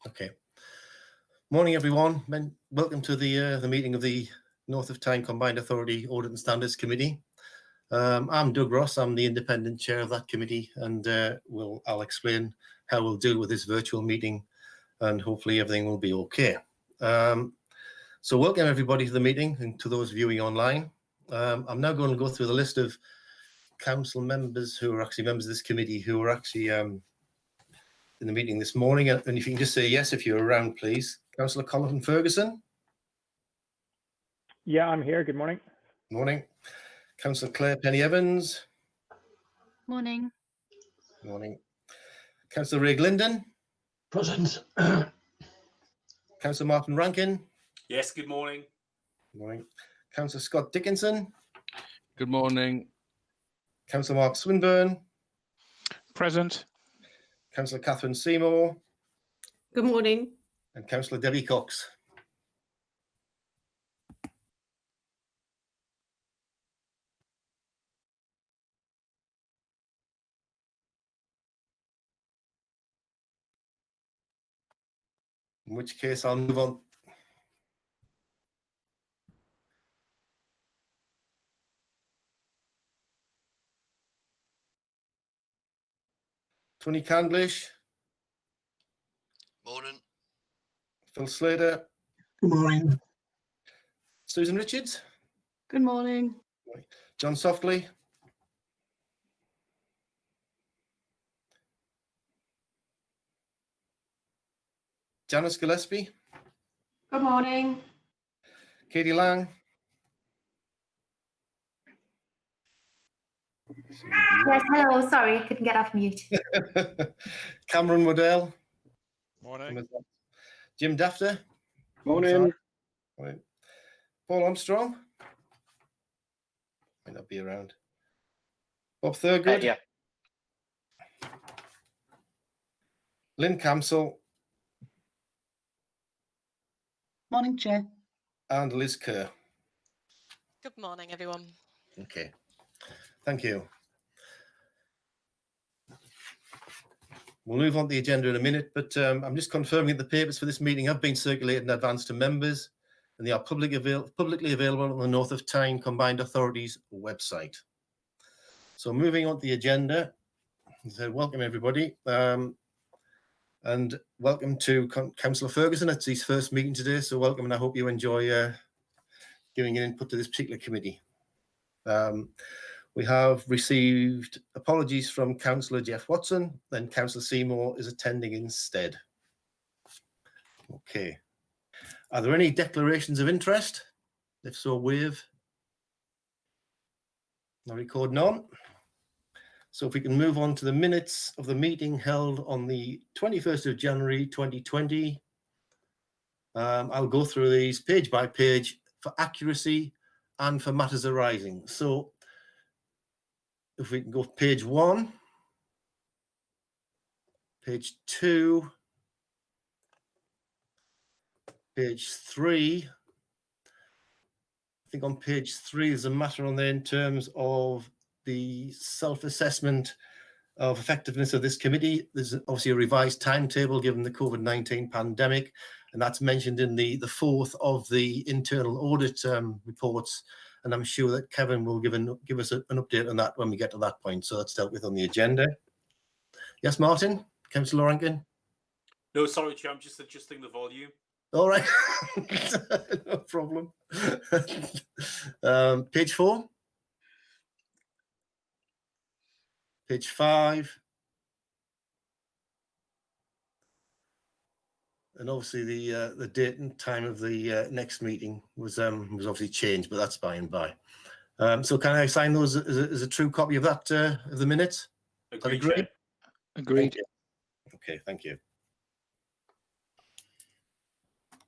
Okay. Morning, everyone. Welcome to the meeting of the North of Tyne Combined Authority Audit and Standards Committee. I'm Doug Ross. I'm the independent chair of that committee, and I'll explain how we'll deal with this virtual meeting, and hopefully everything will be okay. So welcome everybody to the meeting and to those viewing online. I'm now going to go through the list of council members who are actually members of this committee who are actually in the meeting this morning, and if you can just say yes if you're around, please. Councillor Colin Ferguson. Yeah, I'm here. Good morning. Morning. Councillor Claire Penny-Evans. Morning. Morning. Councillor Ray Glindon. Present. Councillor Martin Rankin. Yes, good morning. Good morning. Councillor Scott Dickinson. Good morning. Councillor Mark Swinburne. Present. Councillor Catherine Seymour. Good morning. And Councillor Debbie Cox. In which case I'll move on. Tony Candlish. Morning. Phil Slater. Good morning. Susan Richards. Good morning. John Softly. Janice Gillespie. Good morning. Katie Lang. Yes, hello. Sorry, I couldn't get off mute. Cameron Waddell. Morning. Jim Dafter. Morning. Right. Paul Armstrong. Might not be around. Bob Thurgood. Yeah. Lynn Camsell. Morning, Chair. And Liz Kerr. Good morning, everyone. Okay. Thank you. We'll move on to the agenda in a minute, but I'm just confirming that the papers for this meeting have been circulated in advance to members, and they are publicly available on the North of Tyne Combined Authorities website. So moving on to the agenda, so welcome everybody, and welcome to Councillor Ferguson. It's his first meeting today, so welcome, and I hope you enjoy giving an input to this particular committee. We have received apologies from Councillor Jeff Watson, and Councillor Seymour is attending instead. Okay. Are there any declarations of interest? If so, wave. I record none. So if we can move on to the minutes of the meeting held on the 21st of January 2020. I'll go through these page by page for accuracy and for matters arising. So if we can go page 1, page 2, page 3. I think on page 3 there's a matter on there in terms of the self-assessment of effectiveness of this committee. There's obviously a revised timetable given the COVID-19 pandemic, and that's mentioned in the fourth of the internal audit reports. And I'm sure that Kevin will give us an update on that when we get to that point. So that's dealt with on the agenda. Yes, Martin? Councillor Rankin? No, sorry, Chair, I'm just adjusting the volume. All right. No problem. Page 4. Page 5. And obviously the date and time of the next meeting was obviously changed, but that's by and by. So can I sign those as a true copy of that of the minutes? Agreed. Agree? Agreed. Okay, thank you.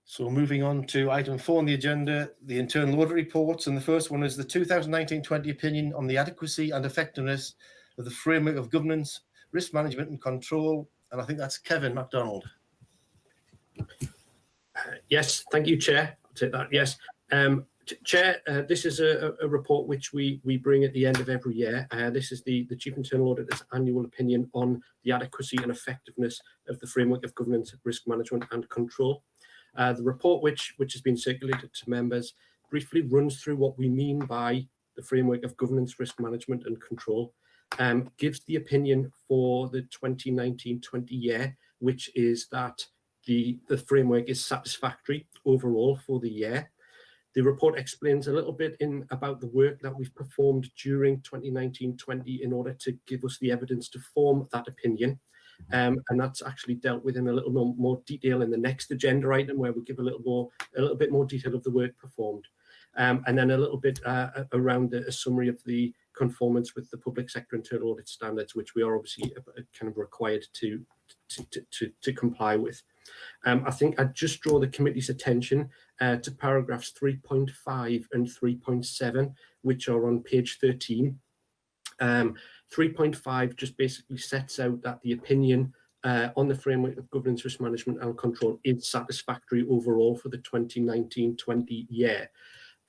So moving on to item 4 on the agenda, the internal audit reports, and the first one is the 2019-20 opinion on the adequacy and effectiveness of the framework of governance, risk management and control, and I think that's Kevin MacDonald. Yes, thank you, Chair. I'll take that. Yes. Chair, this is a report which we bring at the end of every year. This is the Chief Internal Auditor's annual opinion on the adequacy and effectiveness of the framework of governance, risk management and control. The report, which has been circulated to members, briefly runs through what we mean by the framework of governance, risk management and control, gives the opinion for the 2019-20 year, which is that the framework is satisfactory overall for the year. The report explains a little bit about the work that we've performed during 2019-20 in order to give us the evidence to form that opinion. And that's actually dealt with in a little more detail in the next agenda item, where we give a little bit more detail of the work performed. And then a little bit around a summary of the conformance with the public sector internal audit standards, which we are obviously kind of required to comply with. I think I'd just draw the committee's attention to paragraphs 3.5 and 3.7, which are on page 13. 3.5 just basically sets out that the opinion on the framework of governance, risk management and control is satisfactory overall for the 2019-20 year.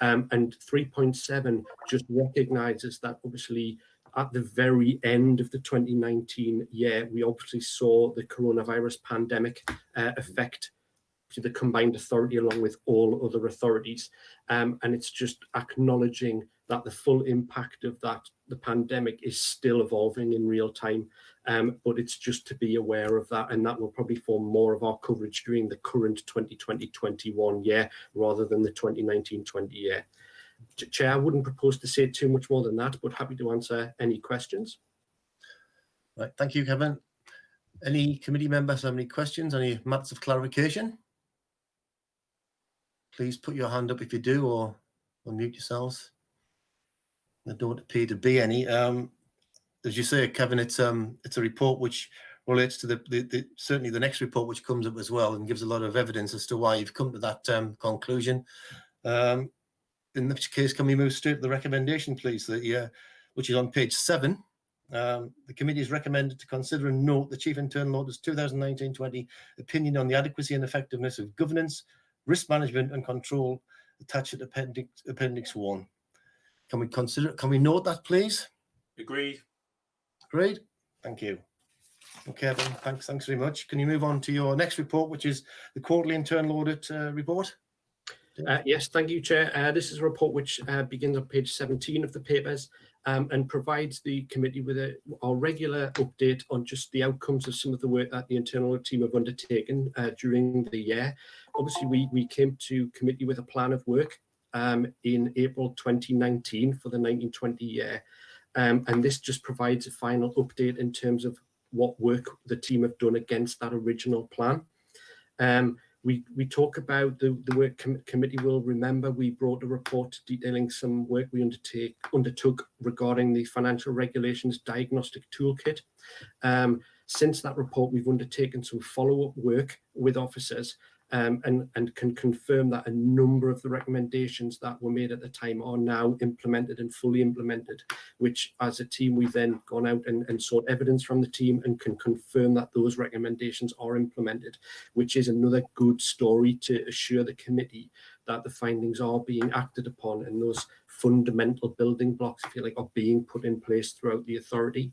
And 3.7 just recognises that obviously at the very end of the 2019 year, we obviously saw the coronavirus pandemic affect the combined authority along with all other authorities. And it's just acknowledging that the full impact of the pandemic is still evolving in real time. But it's just to be aware of that, and that will probably form more of our coverage during the current 2020-21 year rather than the 2019-20 year. Chair, I wouldn't propose to say too much more than that, but happy to answer any questions. Right, thank you, Kevin. Any committee members have any questions, any matters of clarification? Please put your hand up if you do, or unmute yourselves. There don't appear to be any. As you say, Kevin, it's a report which relates to certainly the next report which comes up as well, and gives a lot of evidence as to why you've come to that conclusion. In which case, can we move straight to the recommendation, please, which is on page 7. The committee is recommended to consider and note the Chief Internal Auditor's 2019-20 opinion on the adequacy and effectiveness of governance, risk management and control attached at Appendix 1. Can we note that, please? Agreed. Great, thank you. Okay, Kevin, thanks very much. Can you move on to your next report, which is the quarterly internal audit report? Yes, thank you, Chair. This is a report which begins on page 17 of the papers and provides the committee with our regular update on just the outcomes of some of the work that the internal audit team have undertaken during the year. Obviously, we came to committee with a plan of work in April 2019 for the 19-20 year. And this just provides a final update in terms of what work the team have done against that original plan. We talk about the work committee will remember we brought a report detailing some work we undertook regarding the financial regulations diagnostic toolkit. Since that report, we've undertaken some follow-up work with officers and can confirm that a number of the recommendations that were made at the time are now implemented and fully implemented, which as a team, we've then gone out and sought evidence from the team and can confirm that those recommendations are implemented, which is another good story to assure the committee that the findings are being acted upon and those fundamental building blocks, if you like, are being put in place throughout the authority.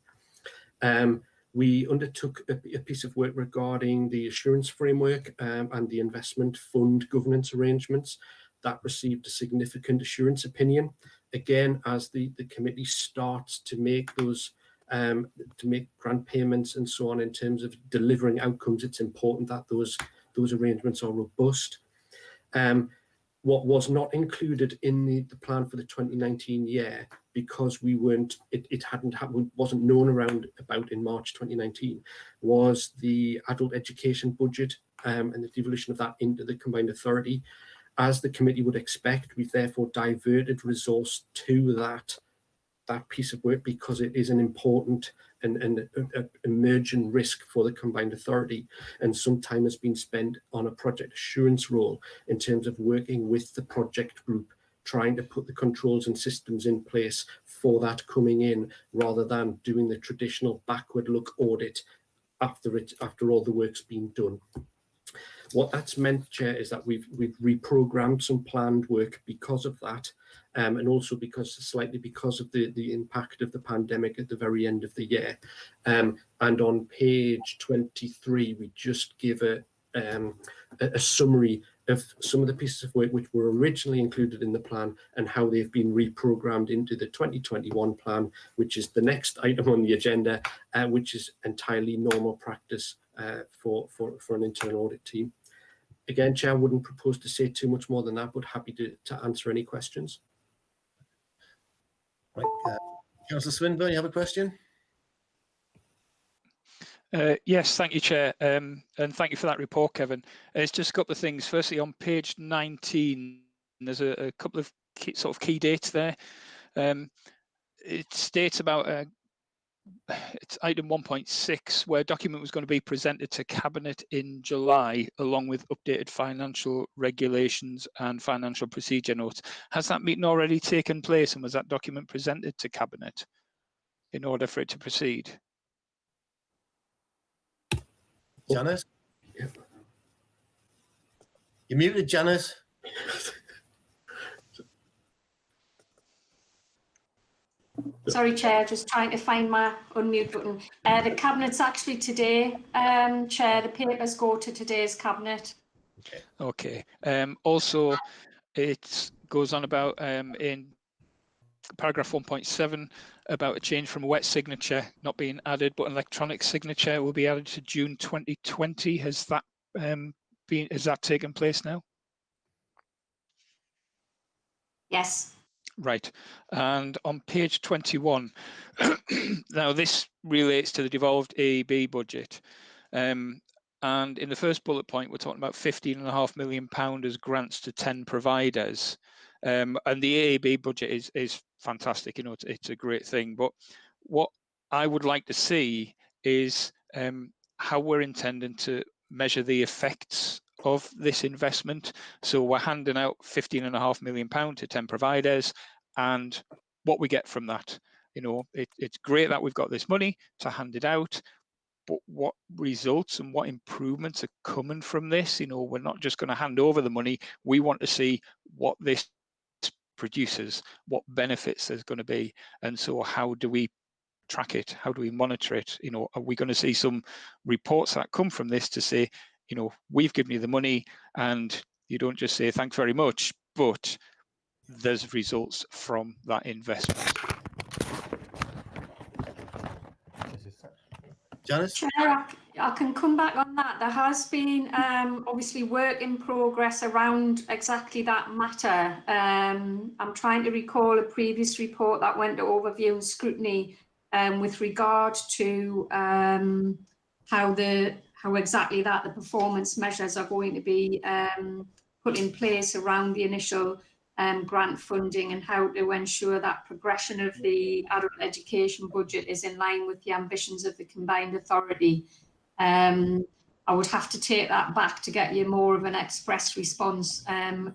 We undertook a piece of work regarding the assurance framework and the investment fund governance arrangements that received a significant assurance opinion. Again, as the committee starts to make those, to make grant payments and so on in terms of delivering outcomes, it's important that those arrangements are robust. What was not included in the plan for the 2019 year, because we weren't, it wasn't known about in March 2019, was the adult education budget and the devolution of that into the combined authority. As the committee would expect, we've therefore diverted resource to that piece of work because it is an important and emerging risk for the combined authority, and some time has been spent on a project assurance role in terms of working with the project group, trying to put the controls and systems in place for that coming in, rather than doing the traditional backward look audit after all the work's been done. What that's meant, Chair, is that we've reprogrammed some planned work because of that, and also slightly because of the impact of the pandemic at the very end of the year. And on page 23, we just give a summary of some of the pieces of work which were originally included in the plan and how they've been reprogrammed into the 2021 plan, which is the next item on the agenda, which is entirely normal practice for an internal audit team. Again, Chair, I wouldn't propose to say too much more than that, but happy to answer any questions. Right, Councillor Swinburne, you have a question? Yes, thank you, Chair, and thank you for that report, Kevin. It's just a couple of things. Firstly, on page 19, there's a couple of key dates there. It states about it's item 1.6, where a document was going to be presented to Cabinet in July, along with updated financial regulations and financial procedure notes. Has that meeting already taken place, and was that document presented to Cabinet in order for it to proceed? Janice? You're muted, Janice. Sorry, Chair, just trying to find my unmute button. The Cabinet's actually today, Chair. The papers go to today's Cabinet. Okay. Also, it goes on about in paragraph 1.7 about a change from a wet signature not being added, but an electronic signature will be added to June 2020. Has that taken place now? Yes. Right. And on page 21, now this relates to the devolved AEB budget. And in the first bullet point, we're talking about £15.5 million as grants to 10 providers. And the AEB budget is fantastic. You know, it's a great thing. But what I would like to see is how we're intending to measure the effects of this investment. So we're handing out £15.5 million to 10 providers, and what we get from that. You know, it's great that we've got this money to hand it out, but what results and what improvements are coming from this? You know, we're not just going to hand over the money. We want to see what this produces, what benefits there's going to be. And so how do we track it? How do we monitor it? You know, are we going to see some reports that come from this to say, you know, we've given you the money, and you don't just say thanks very much, but there's results from that investment. Janice? Chair, I can come back on that. There has been obviously work in progress around exactly that matter. I'm trying to recall a previous report that went to overview and scrutiny with regard to how exactly the performance measures are going to be put in place around the initial grant funding, and how to ensure that progression of the adult education budget is in line with the ambitions of the combined authority. I would have to take that back to get you more of an express response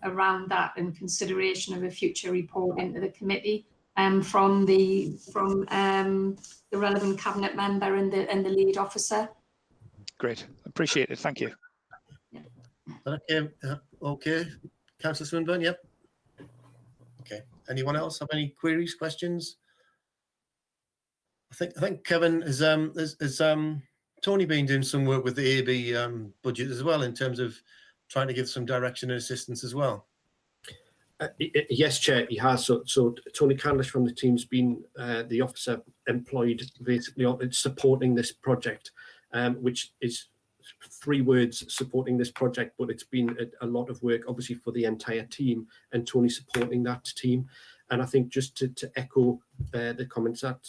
around that, and consideration of a future report into the committee from the relevant cabinet member and the lead officer. Great, appreciate it. Thank you. Okay, okay. Councillor Swinburne, yep. Okay. Anyone else have any queries, questions? I think Kevin has Tony been doing some work with the AEB budget as well, in terms of trying to give some direction and assistance as well. Yes, Chair, he has. So Tony Candish from the team's been the officer employed basically supporting this project, which is 3 words, supporting this project, but it's been a lot of work obviously for the entire team, and Tony supporting that team. And I think just to echo the comments that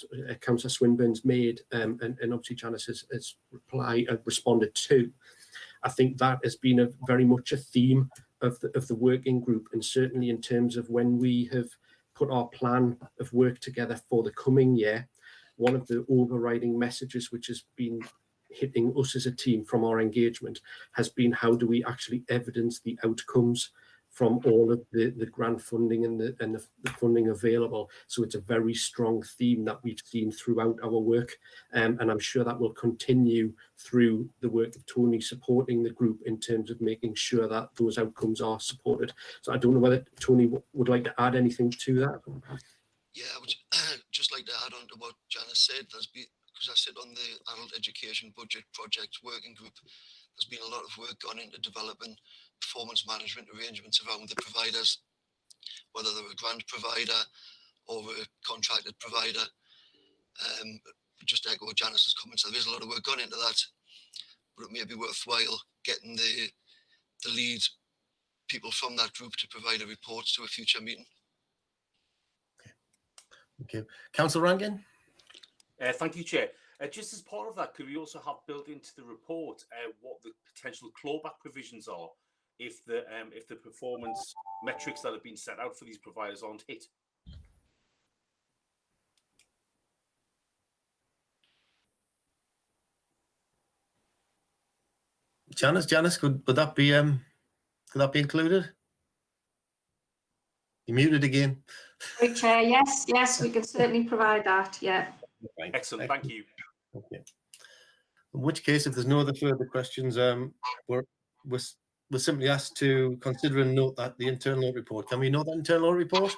Councillor Swinburne's made, and obviously Janice has responded to, I think that has been very much a theme of the working group, and certainly in terms of when we have put our plan of work together for the coming year, one of the overriding messages which has been hitting us as a team from our engagement has been, how do we actually evidence the outcomes from all of the grant funding and the funding available. So it's a very strong theme that we've seen throughout our work, and I'm sure that will continue through the work of Tony supporting the group in terms of making sure that those outcomes are supported. So I don't know whether Tony would like to add anything to that. Yeah, I would just like to add on to what Janice said. Because I sit on the Adult Education Budget Project Working Group, there's been a lot of work gone into developing performance management arrangements around the providers, whether they're a grant provider or a contracted provider. Just to echo Janice's comments, there is a lot of work gone into that, but it may be worthwhile getting the lead people from that group to provide a report to a future meeting. Okay. Councillor Rankin? Thank you, Chair. Just as part of that, could we also have built into the report what the potential clawback provisions are if the performance metrics that have been set out for these providers aren't hit? Janice, could that be included? You're muted again. Great, Chair. Yes, we can certainly provide that. Yeah. Excellent. Thank you. Okay. In which case, if there's no other further questions, we're simply asked to consider and note that the internal audit report. Can we note that internal audit report?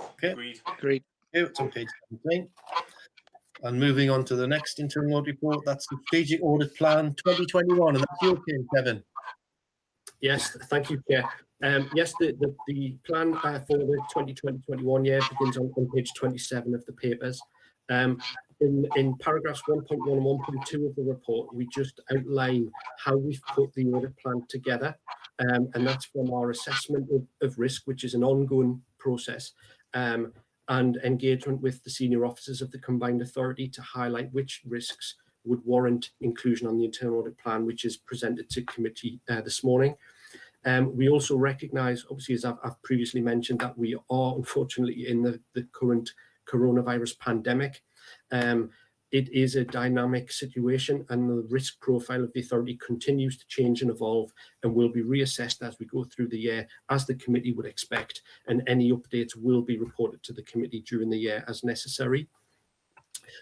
Okay. Agreed. It's on page 17. And moving on to the next internal audit report, that's the Strategic Audit Plan 2021, and that's your team, Kevin. Yes, thank you, Chair. Yes, the plan for the 2020-21 year begins on page 27 of the papers. In paragraphs 1.1 and 1.2 of the report, we just outline how we've put the audit plan together, and that's from our assessment of risk, which is an ongoing process, and engagement with the senior officers of the combined authority to highlight which risks would warrant inclusion on the internal audit plan, which is presented to committee this morning. We also recognise, obviously, as I've previously mentioned, that we are unfortunately in the current coronavirus pandemic. It is a dynamic situation, and the risk profile of the authority continues to change and evolve, and will be reassessed as we go through the year, as the committee would expect, and any updates will be reported to the committee during the year as necessary.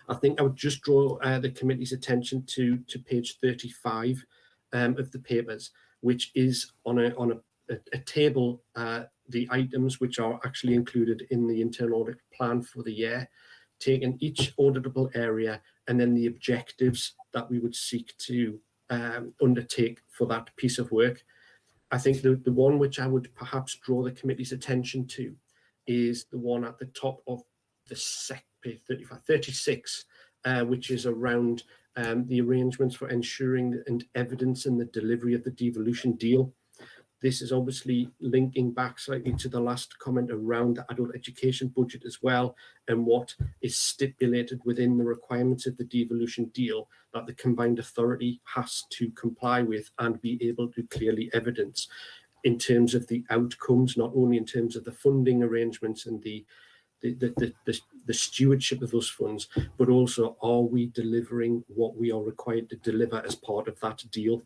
I think I would just draw the committee's attention to page 35 of the papers, which is on a table, the items which are actually included in the internal audit plan for the year, taking each auditable area and then the objectives that we would seek to undertake for that piece of work. I think the one which I would perhaps draw the committee's attention to is the one at the top of the page 36, which is around the arrangements for ensuring and evidence in the delivery of the devolution deal. This is obviously linking back slightly to the last comment around the adult education budget as well, and what is stipulated within the requirements of the devolution deal that the combined authority has to comply with and be able to clearly evidence in terms of the outcomes, not only in terms of the funding arrangements and the stewardship of those funds, but also, are we delivering what we are required to deliver as part of that deal?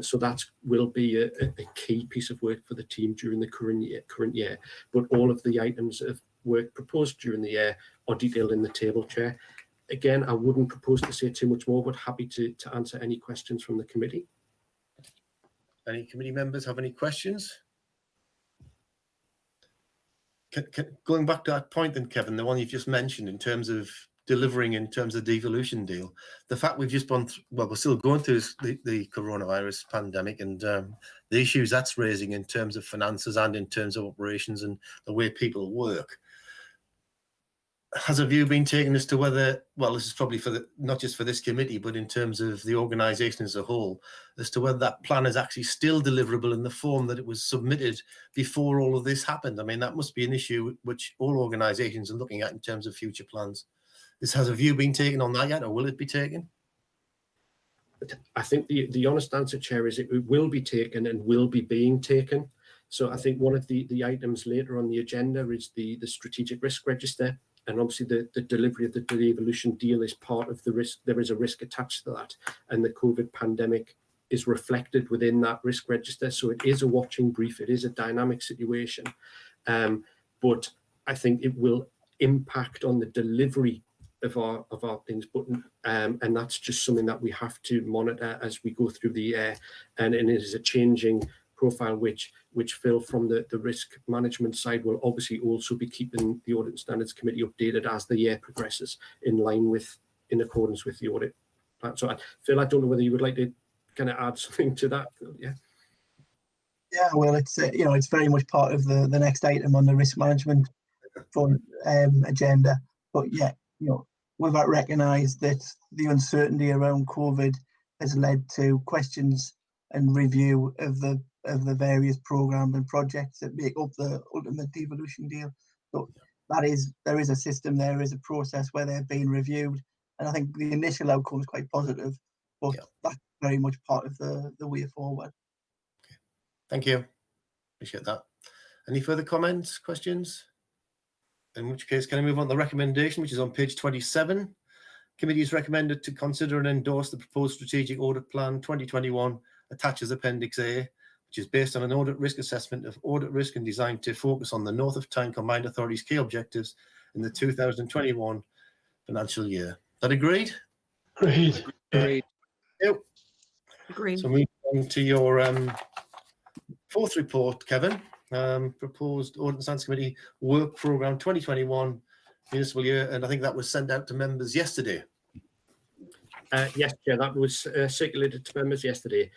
So that will be a key piece of work for the team during the current year. But all of the items of work proposed during the year are detailed in the table, Chair. Again, I wouldn't propose to say too much more, but happy to answer any questions from the committee. Any committee members have any questions? Going back to that point then, Kevin, the one you've just mentioned in terms of delivering in terms of devolution deal, the fact we've just gone through, well, we're still going through the coronavirus pandemic, and the issues that's raising in terms of finances and in terms of operations and the way people work. Has a view been taken as to whether, well, this is probably for not just for this committee, but in terms of the organisation as a whole, as to whether that plan is actually still deliverable in the form that it was submitted before all of this happened? I mean, that must be an issue which all organisations are looking at in terms of future plans. Has a view been taken on that yet, or will it be taken? I think the honest answer, Chair, is it will be taken and will be being taken. So I think one of the items later on the agenda is the strategic risk register. And obviously the delivery of the devolution deal is part of the risk. There is a risk attached to that, and the COVID pandemic is reflected within that risk register. So it is a watching brief. It is a dynamic situation, but I think it will impact on the delivery of our things. But and that's just something that we have to monitor as we go through the year. And it is a changing profile, which Phil from the risk management side will obviously also be keeping the Audit and Standards Committee updated as the year progresses in accordance with the audit plan. So Phil, I don't know whether you would like to kind of add something to that. Yeah. Yeah, well, it's it's very much part of the next item on the risk management front agenda. But yeah, we've got to recognise that the uncertainty around COVID has led to questions and review of the various programs and projects that make up the ultimate devolution deal. So there is a system, there is a process where they're being reviewed, and I think the initial outcome is quite positive, but that's very much part of the way forward. Okay. Thank you. Appreciate that. Any further comments, questions? In which case, can I move on to the recommendation, which is on page 27? Committee is recommended to consider and endorse the proposed strategic audit plan 2021 attached as Appendix A, which is based on an audit risk assessment of audit risk and designed to focus on the North of Tyne Combined Authority's key objectives in the 2021 financial year. Is that agreed? Agreed. Agreed. Yep. Agreed. So moving on to your fourth report, Kevin. Proposed Audit and Standards Committee Work Programme 2021 municipal year, and I think that was sent out to members yesterday. Yes, Chair, that was circulated to members yesterday.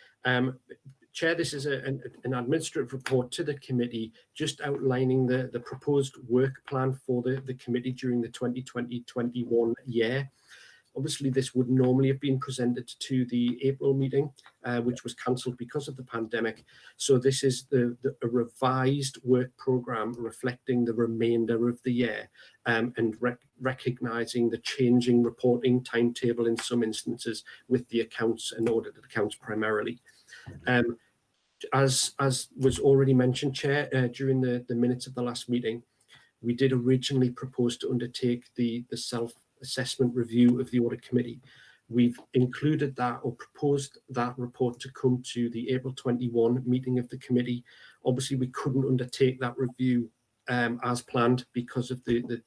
Chair, this is an administrative report to the committee, just outlining the proposed work plan for the committee during the 2020-21 year. Obviously, this would normally have been presented to the April meeting, which was cancelled because of the pandemic. So this is a revised work programme reflecting the remainder of the year, and recognising the changing reporting timetable in some instances with the accounts and audited accounts primarily. As was already mentioned, Chair, during the minutes of the last meeting, we did originally propose to undertake the self-assessment review of the audit committee. We've included that, or proposed that report to come to the April 21 meeting of the committee. Obviously, we couldn't undertake that review as planned because of the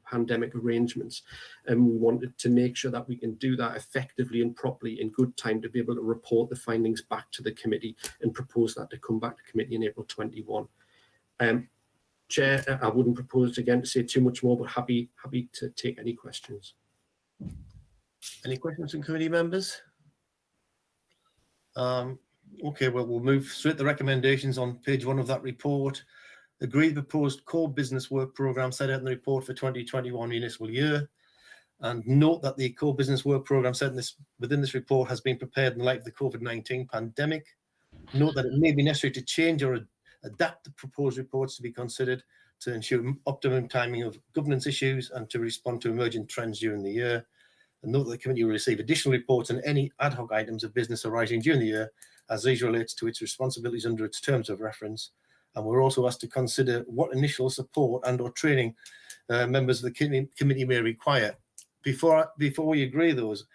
pandemic arrangements, and we wanted to make sure that we can do that effectively and properly in good time to be able to report the findings back to the committee and propose that to come back to committee in April 21. Chair, I wouldn't propose again to say too much more, but happy to take any questions. Any questions from committee members? Okay, well, we'll move straight to the recommendations on page 1 of that report. Agree the proposed core business work programme set out in the report for 2021 municipal year, and note that the core business work programme set within this report has been prepared in light of the COVID-19 pandemic. Note that it may be necessary to change or adapt the proposed reports to be considered to ensure optimum timing of governance issues and to respond to emerging trends during the year. And note that the committee will receive additional reports on any ad hoc items of business arising during the year as these relates to its responsibilities under its terms of reference. And we're also asked to consider what initial support and or training members of the committee may require. Before we agree those,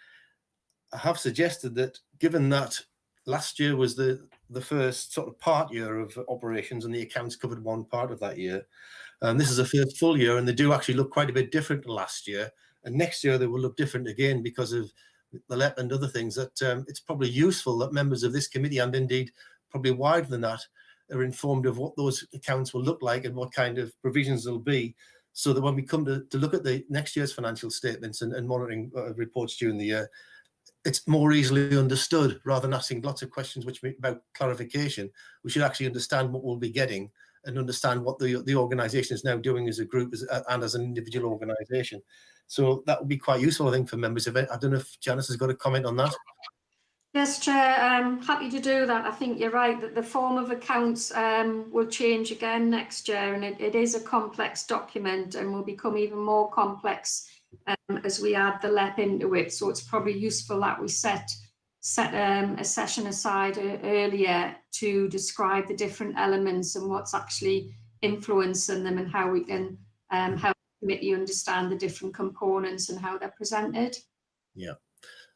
I have suggested that given that last year was the first sort of part year of operations and the accounts covered one part of that year, and this is a first full year, and they do actually look quite a bit different to last year, and next year they will look different again because of the LEP and other things, that it's probably useful that members of this committee, and indeed probably wider than that, are informed of what those accounts will look like and what kind of provisions there'll be, so that when we come to look at the next year's financial statements and monitoring reports during the year, it's more easily understood, rather than asking lots of questions which about clarification. We should actually understand what we'll be getting and understand what the organisation is now doing as a group and as an individual organisation. So that would be quite useful, I think, for members of it. I don't know if Janice has got a comment on that. Yes, Chair, I'm happy to do that. I think you're right that the form of accounts will change again next year, and it is a complex document and will become even more complex as we add the LEP into it. So it's probably useful that we set a session aside earlier to describe the different elements and what's actually influencing them and how we can help the committee understand the different components and how they're presented. Yeah.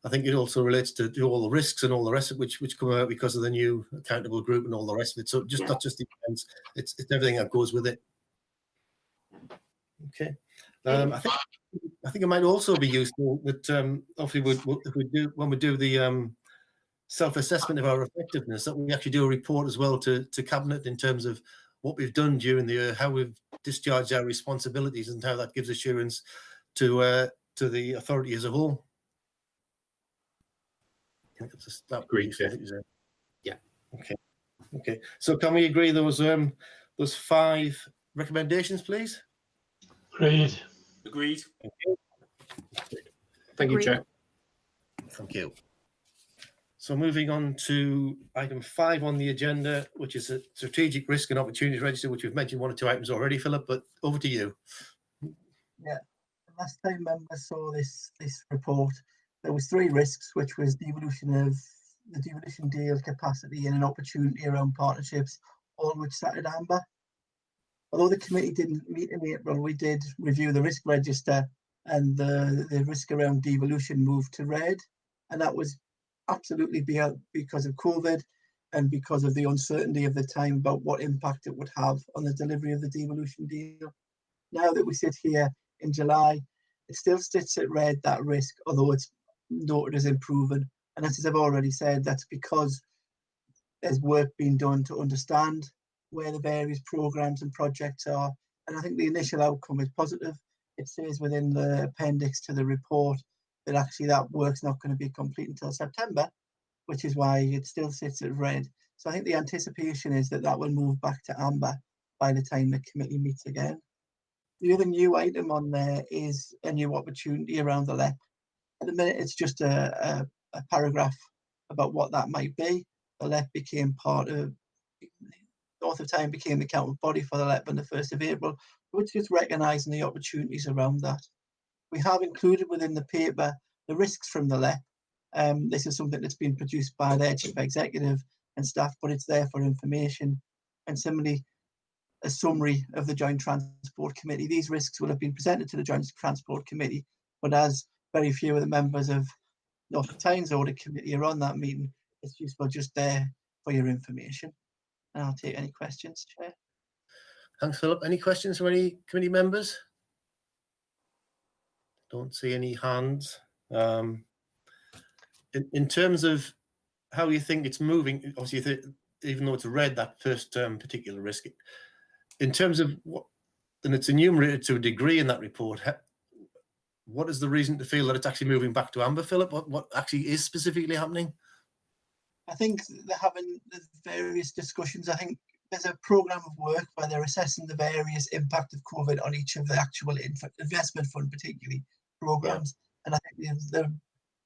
I think it also relates to all the risks and all the rest of which come out because of the new accountable group and all the rest of it. So just not just the events, it's everything that goes with it. Okay. I think it might also be useful that obviously when we do the self-assessment of our effectiveness, that we actually do a report as well to Cabinet in terms of what we've done during the year, how we've discharged our responsibilities, and how that gives assurance to the authority as a whole. I think that's that Agreed, useful, I think, is it? Yeah. Okay. So can we agree those 5 recommendations, please? Agreed. Agreed. Thank you, Agreed. Chair. Thank you. So moving on to item 5 on the agenda, which is a strategic risk and opportunities register, which we've mentioned 1 or 2 items already, Philip, but over to you. Yeah, last time members saw this report, there was 3 risks, which was devolution deal capacity and an opportunity around partnerships, all which sat at amber. Although the committee didn't meet in April, we did review the risk register, and the risk around devolution moved to red, and that was absolutely because of COVID and because of the uncertainty of the time about what impact it would have on the delivery of the devolution deal. Now that we sit here in July, it still sits at red, that risk, although it's noted as improving. And as I've already said, that's because there's work being done to understand where the various programs and projects are. And I think the initial outcome is positive. It says within the appendix to the report that actually that work's not going to be complete until September, which is why it still sits at red. So I think the anticipation is that that will move back to amber by the time the committee meets again. The other new item on there is a new opportunity around the LEP. At the minute, it's just a paragraph about what that might be. The LEP became part of, North of Tyne became the accountable body for the LEP on the 1st of April, which is recognising the opportunities around that. We have included within the paper the risks from the LEP. This is something that's been produced by their chief executive and staff, but it's there for information. And similarly, a summary of the Joint Transport Committee. These risks will have been presented to the Joint Transport Committee, but as very few of the members of North of Tyne's Audit Committee are on that meeting, it's useful just there for your information. And I'll take any questions, Chair. Thanks, Philip. Any questions from any committee members? Don't see any hands. In terms of how you think it's moving, obviously, even though it's red, that first particular risk, in terms of what, and it's enumerated to a degree in that report, what is the reason to feel that it's actually moving back to amber, Philip? What actually is specifically happening? I think they're having various discussions. I think there's a programme of work where they're assessing the various impact of COVID on each of the actual investment fund, particularly programmes. Yeah. And I think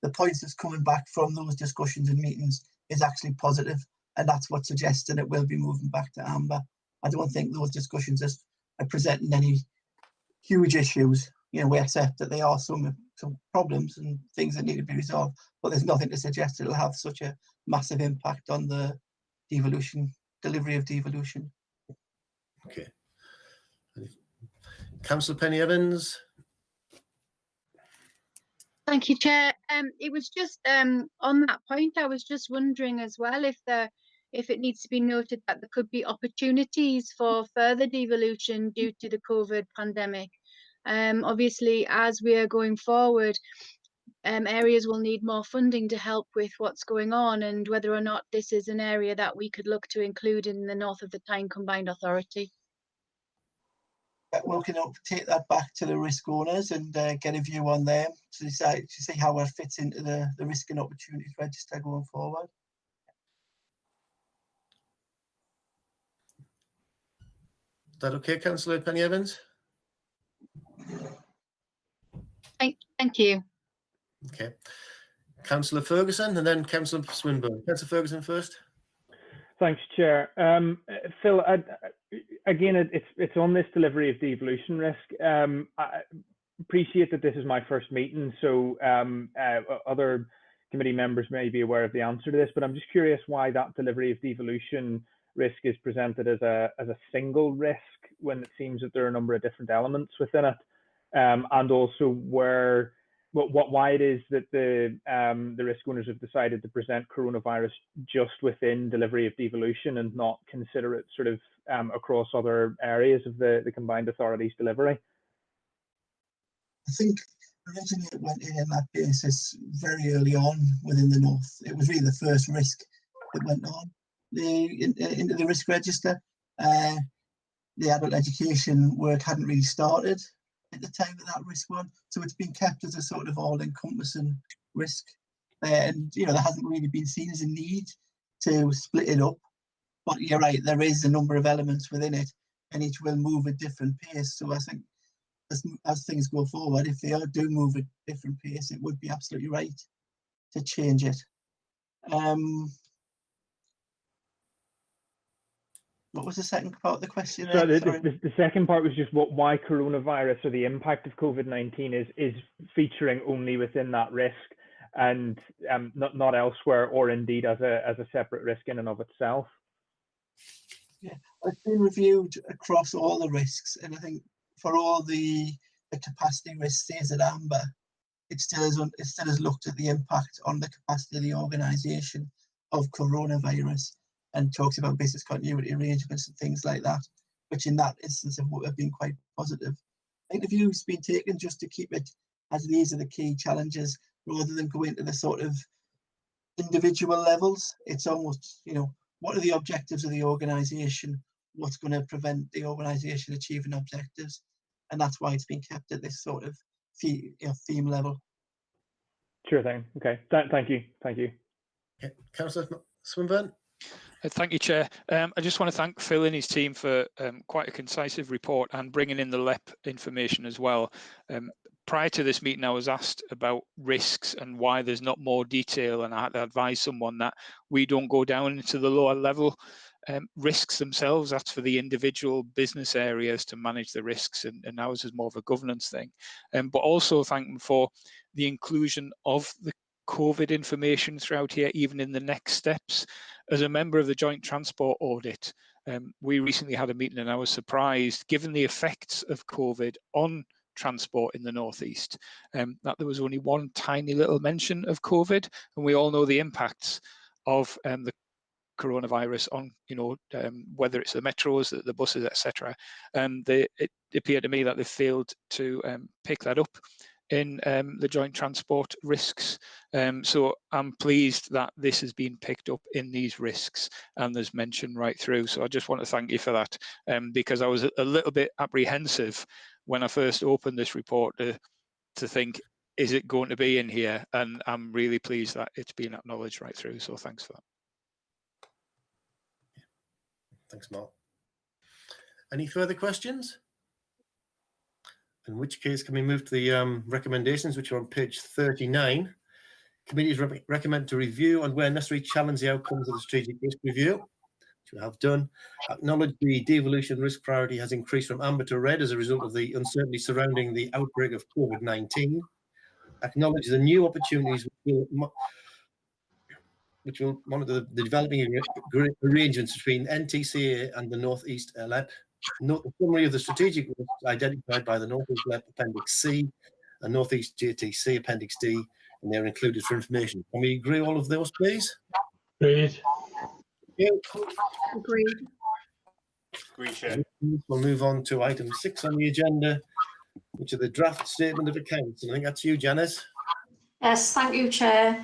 the points that's coming back from those discussions and meetings is actually positive, and that's what suggests that it will be moving back to amber. I don't think those discussions are presenting any huge issues. You know, we accept that there are some problems and things that need to be resolved, but there's nothing to suggest it'll have such a massive impact on the delivery of devolution. Okay. Councillor Penny Evans. Thank you, Chair. It was just on that point, I was just wondering as well if it needs to be noted that there could be opportunities for further devolution due to the COVID pandemic. Obviously, as we are going forward, areas will need more funding to help with what's going on, and whether or not this is an area that we could look to include in the North of the Tyne Combined Authority. We can take that back to the risk owners and get a view on them to see how it fits into the risk and opportunities register going forward. Is that okay, Councillor Penny Evans? Thank you. Okay. Councillor Ferguson and then Councillor Swinburne. Councillor Ferguson first. Thanks, Chair. Phil, again, it's on this delivery of devolution risk. I appreciate that this is my first meeting, so other committee members may be aware of the answer to this, but I'm just curious why that delivery of devolution risk is presented as a single risk when it seems that there are a number of different elements within it, and also where why it is that the risk owners have decided to present coronavirus just within delivery of devolution and not consider it sort of across other areas of the combined authorities delivery. I think originally it went in that basis very early on within the North. It was really the first risk that went on into the risk register. The adult education work hadn't really started at the time of that risk one, so it's been kept as a sort of all-encompassing risk. And there hasn't really been seen as a need to split it up. But you're right, there is a number of elements within it, and each will move at different pace. So I think as things go forward, if they do move at different pace, it would be absolutely right to change it. What was the second part of the question? So the second part was just why coronavirus or the impact of COVID-19 is featuring only within that risk and not elsewhere, or indeed as a separate risk in and of itself. Yeah, it's been reviewed across all the risks, and I think for all the capacity risks stays at amber, it still has looked at the impact on the capacity of the organisation of coronavirus, and talks about business continuity arrangements and things like that, which in that instance have been quite positive. I think the view's been taken just to keep it as these are the key challenges, rather than go into the sort of individual levels. It's almost, what are the objectives of the organisation? What's going to prevent the organisation achieving objectives? And that's why it's been kept at this sort of theme level. Sure thing. Okay. Thank you. Thank you. Okay. Councillor Swinburne. Thank you, Chair. I just want to thank Phil and his team for quite a concise report and bringing in the LEP information as well. Prior to this meeting, I was asked about risks and why there's not more detail, and I had to advise someone that we don't go down into the lower level risks themselves. That's for the individual business areas to manage the risks, and ours is more of a governance thing. But also thank them for the inclusion of the COVID information throughout here, even in the next steps. As a member of the Joint Transport Audit, we recently had a meeting, and I was surprised, given the effects of COVID on transport in the Northeast, that there was only one tiny little mention of COVID, and we all know the impacts of the coronavirus on, whether it's the metros, the buses, etc. It appeared to me that they failed to pick that up in the joint transport risks. So I'm pleased that this has been picked up in these risks and there's mention right through. So I just want to thank you for that, because I was a little bit apprehensive when I first opened this report to think, is it going to be in here? And I'm really pleased that it's been acknowledged right through. So thanks for that. Thanks, Mark. Any further questions? In which case, can we move to the recommendations, which are on page 39. Committees recommend to review and where necessary challenge the outcomes of the strategic risk review, which we have done. Acknowledge the devolution risk priority has increased from amber to red as a result of the uncertainty surrounding the outbreak of COVID-19. Acknowledge the new opportunities which will monitor the developing arrangements between NTCA and the North East LEP. Note the summary of the strategic risks identified by the North East LEP Appendix C and North East JTC Appendix D, and they're included for information. Can we agree all of those, please? Agreed. Agreed. Agreed, Chair. We'll move on to item 6 on the agenda, which are the draft statement of accounts. And I think that's you, Janice. Yes, thank you, Chair.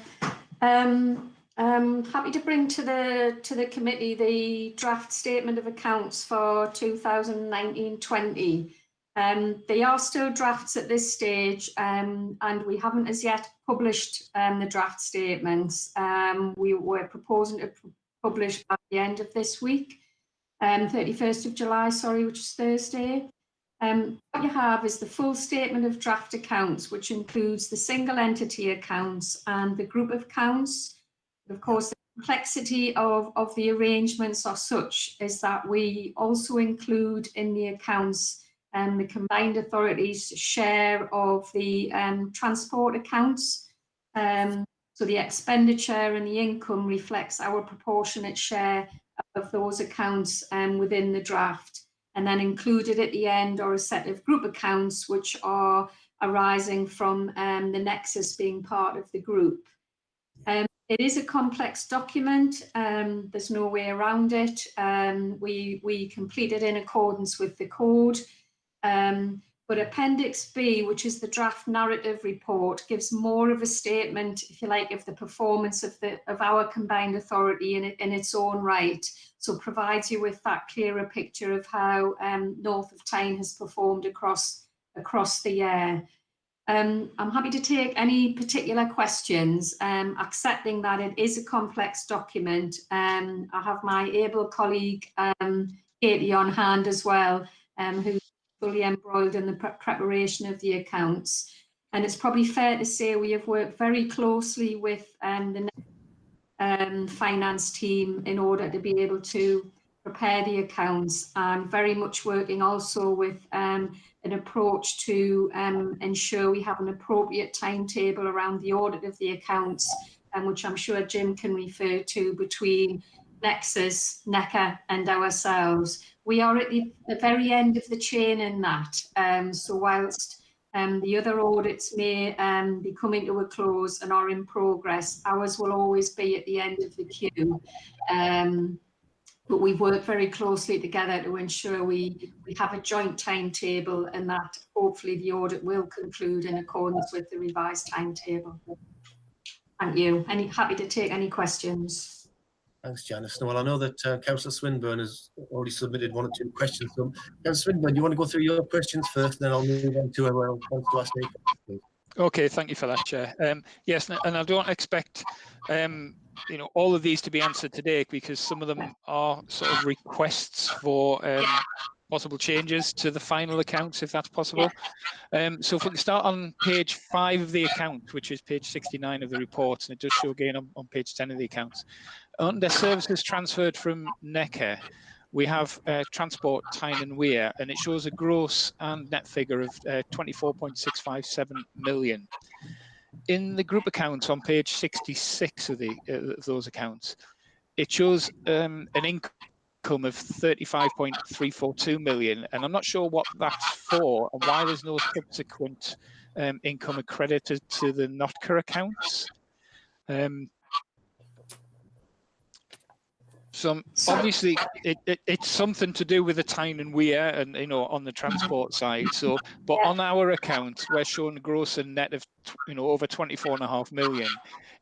Happy to bring to the committee the draft statement of accounts for 2019-20. They are still drafts at this stage, and we haven't as yet published the draft statements. We were proposing to publish at the end of this week, 31st of July, sorry, which is Thursday. What you have is the full statement of draft accounts, which includes the single entity accounts and the group of accounts. Of course, the complexity of the arrangements are such is that we also include in the accounts the combined authorities' share of the transport accounts. So the expenditure and the income reflects our proportionate share of those accounts within the draft. And then included at the end are a set of group accounts, which are arising from the Nexus being part of the group. It is a complex document. There's no way around it. We complete it in accordance with the code. But Appendix B, which is the draft narrative report, gives more of a statement, if you like, of the performance of our combined authority in its own right. So provides you with that clearer picture of how North of Tyne has performed across the year. I'm happy to take any particular questions, accepting that it is a complex document. I have my able colleague, Katie, on hand as well, who's fully embroiled in the preparation of the accounts. And it's probably fair to say we have worked very closely with the finance team in order to be able to prepare the accounts, and very much working also with an approach to ensure we have an appropriate timetable around the audit of the accounts, which I'm sure Jim can refer to, between Nexus, NECA and ourselves. We are at the very end of the chain in that. So whilst the other audits may be coming to a close and are in progress, ours will always be at the end of the queue. But we work very closely together to ensure we have a joint timetable, and that hopefully the audit will conclude in accordance with the revised timetable. Thank you. Happy to take any questions. Thanks, Janice. Well, I know that Councillor Swinburne has already submitted 1 or 2 questions. So, Councillor Swinburne, you want to go through your questions first, then I'll move on to whoever else wants to ask any questions. Okay, thank you for that, Chair. Yes, and I don't expect all of these to be answered today, because some of them are sort of requests for possible changes to the final accounts, if that's possible. So if we can start on page 5 of the account, which is page 69 of the report, and it does show again on page 10 of the accounts. Under services transferred from NECA, we have Transport, Tyne and Wear, and it shows a gross and net figure of 24.657 million. In the group accounts on page 66 of those accounts, it shows an income of 35.342 million, and I'm not sure what that's for and why there's no subsequent income accredited to the NOTCA accounts. So obviously it's something to do with the Tyne and Wear and on the transport side. So, but on our account, we're showing a gross and net of over 24.5 million.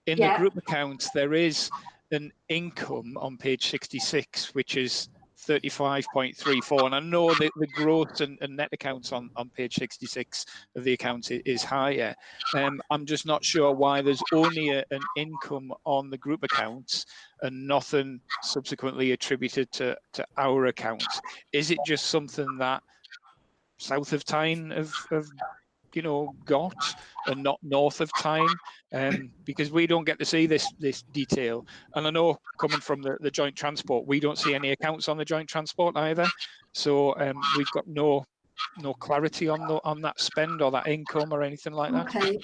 In the group accounts, there is an income on page 66, which is 35.34, and I know that the gross and net accounts on page 66 of the account is higher. I'm just not sure why there's only an income on the group accounts and nothing subsequently attributed to our accounts. Is it just something that South of Tyne have got and not North of Tyne? Because we don't get to see this detail, and I know coming from the joint transport, we don't see any accounts on the joint transport either. So we've got no clarity on that spend or that income or anything like that. Okay.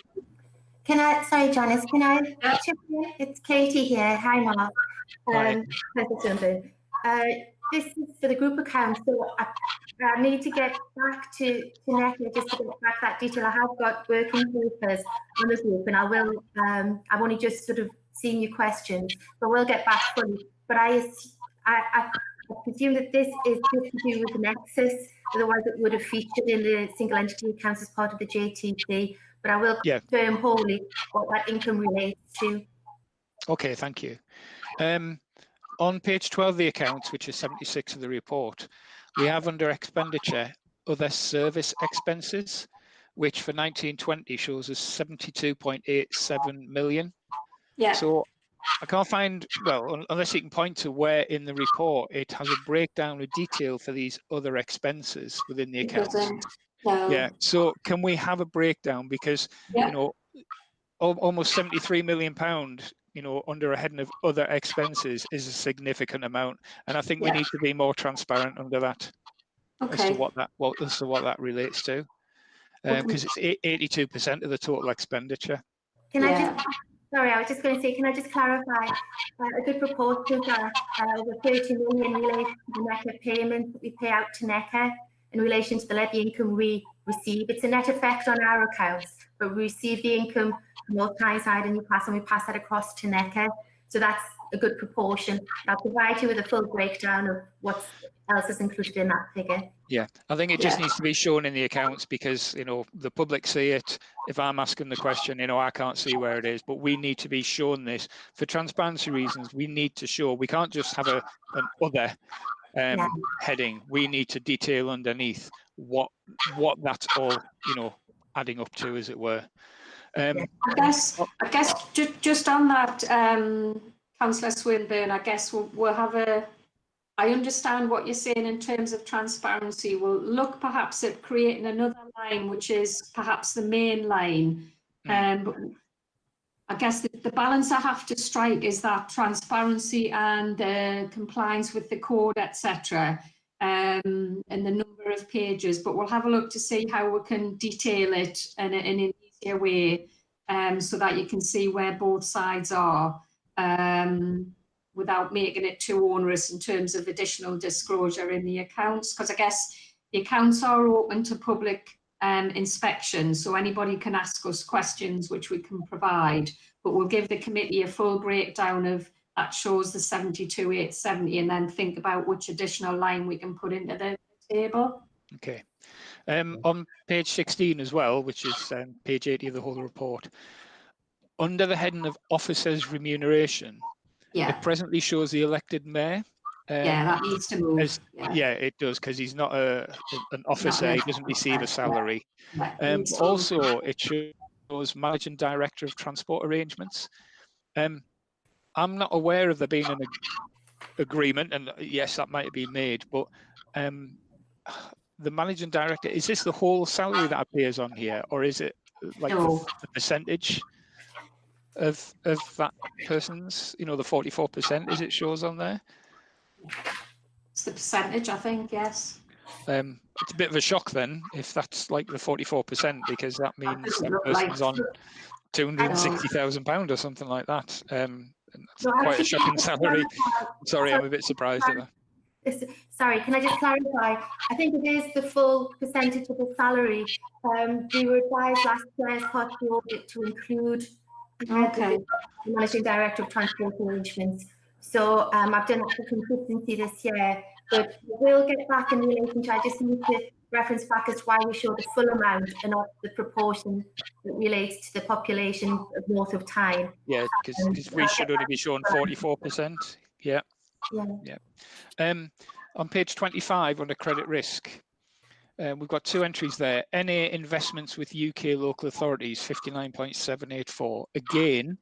Sorry, Janice, can I chip in? It's Katie here. Hi, Mark. This is for the group account, so I need to get back to NECA just to get back that detail. I have got working papers on the group, and I will. I've only just sort of seen your questions, but we'll get back fully. But I presume that this is just to do with the Nexus. Otherwise, it would have featured in the single entity accounts as part of the JTC. But I will confirm wholly what that income relates to. Okay, thank you. On page 12 of the accounts, which is 76 of the report, we have under expenditure other service expenses, which for 1920 shows us 72.87 million. Yeah. So I can't find, well, unless you can point to where in the report it has a breakdown of detail for these other expenses within the accounts. No. Yeah. So can we have a breakdown, because almost 73 million pound, under a heading of other expenses is a significant amount, and I think we need to be more transparent under that as to what that relates to, because it's 82% of the total expenditure. Can I just? Sorry, I was just going to say, can I just clarify? A good proportion of that, over 30 million relates to the NECA payments that we pay out to NECA in relation to the levy income we receive. It's a net effect on our accounts, but we receive the income from North Tyneside and Newcastle, and we pass that across to NECA. So that's a good proportion. I'll provide you with a full breakdown of what else is included in that figure. Yeah, I think it just needs to be shown in the accounts because, you know, the public see it. If I'm asking the question, you know, I can't see where it is, but we need to be shown this. For transparency reasons, we need to show, we can't just have an other heading. We need to detail underneath what that's all, you know, adding up to, as it were. I guess just on that, Councillor Swinburne, I guess we'll have a, I understand what you're saying in terms of transparency. We'll look perhaps at creating another line, which is perhaps the main line. But I guess the balance I have to strike is that transparency and compliance with the code, etc., and the number of pages. But we'll have a look to see how we can detail it in an easier way, so that you can see where both sides are, without making it too onerous in terms of additional disclosure in the accounts. Because I guess the accounts are open to public inspection, so anybody can ask us questions which we can provide, but we'll give the committee a full breakdown of that shows the 72,870, and then think about which additional line we can put into the table. Okay. On page 16 as well, which is page 80 of the whole report, under the heading of officers' remuneration, it presently shows the elected mayor. That needs to move. It does, because he's not an officer. He doesn't receive a salary. Also, it shows managing director of transport arrangements. I'm not aware of there being an agreement, and yes, that might have been made, but the managing director, is this the whole salary that appears on here, or is it like the percentage of that person's, you know, the 44% as it shows on there? It's the percentage, I think, yes. It's a bit of a shock then if that's like the 44%, because that means that person's on £260,000 or something like that. And that's quite a shocking salary. Sorry, I'm a bit surprised at that. Sorry, can I just clarify? I think it is the full percentage of the salary. We were advised last year as part of the audit to include the Managing Director of Transport Arrangements. So I've done it for consistency this year, but we'll get back in relation to, I just need to reference back as to why we show the full amount and not the proportion that relates to the population of North of Tyne. Yeah, because we should only be showing 44%. Yeah. On page 25 under credit risk, we've got two entries there. NA investments with UK local authorities, 59.784. Again,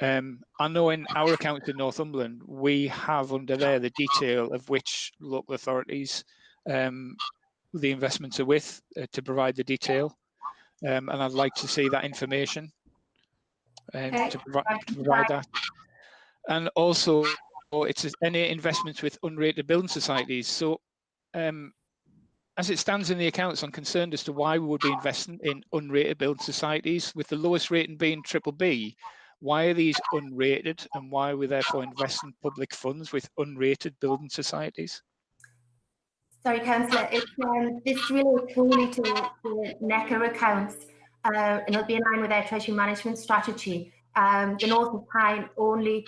I know in our accounts in Northumberland, we have under there the detail of which local authorities the investments are with to provide the detail. And I'd like to see that information to provide that. And also, it's any investments with unrated building societies. So as it stands in the accounts, I'm concerned as to why we would be investing in unrated building societies, with the lowest rating being BBB. Why are these unrated, and why are we therefore investing public funds with unrated building societies? Sorry, Councillor, this relates only to the NECA accounts, and it'll be in line with their treasury management strategy. The North of Tyne only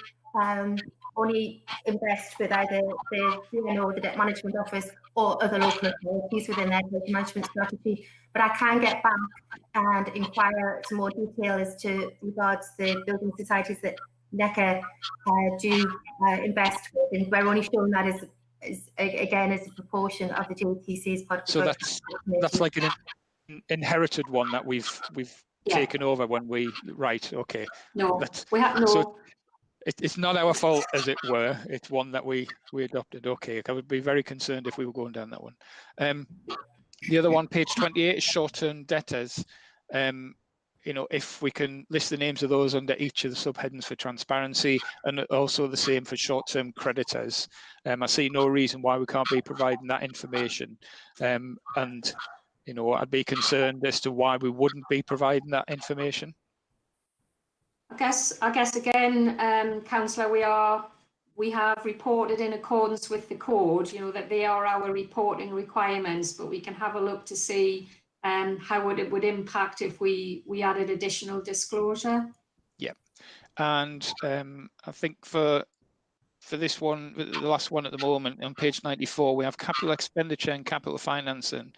invest with either the DNO, the Debt Management Office, or other local authorities within their treasury management strategy. But I can get back and inquire some more detail as to regards the building societies that NECA do invest with, and we're only showing that as again as a proportion of the JTC's part. So that's like an inherited one that we've taken over when we okay. No, we have no. So it's not our fault, as it were. It's one that we adopted. Okay, I would be very concerned if we were going down that one. The other one, page 28, is short-term debtors. You know, if we can list the names of those under each of the subheadings for transparency, and also the same for short-term creditors. I see no reason why we can't be providing that information. And, you know, I'd be concerned as to why we wouldn't be providing that information. I guess again, Councillor, we have reported in accordance with the code, you know, that they are our reporting requirements, but we can have a look to see how it would impact if we added additional disclosure. Yeah, and I think for this one, the last one at the moment, on page 94, we have capital expenditure and capital financing.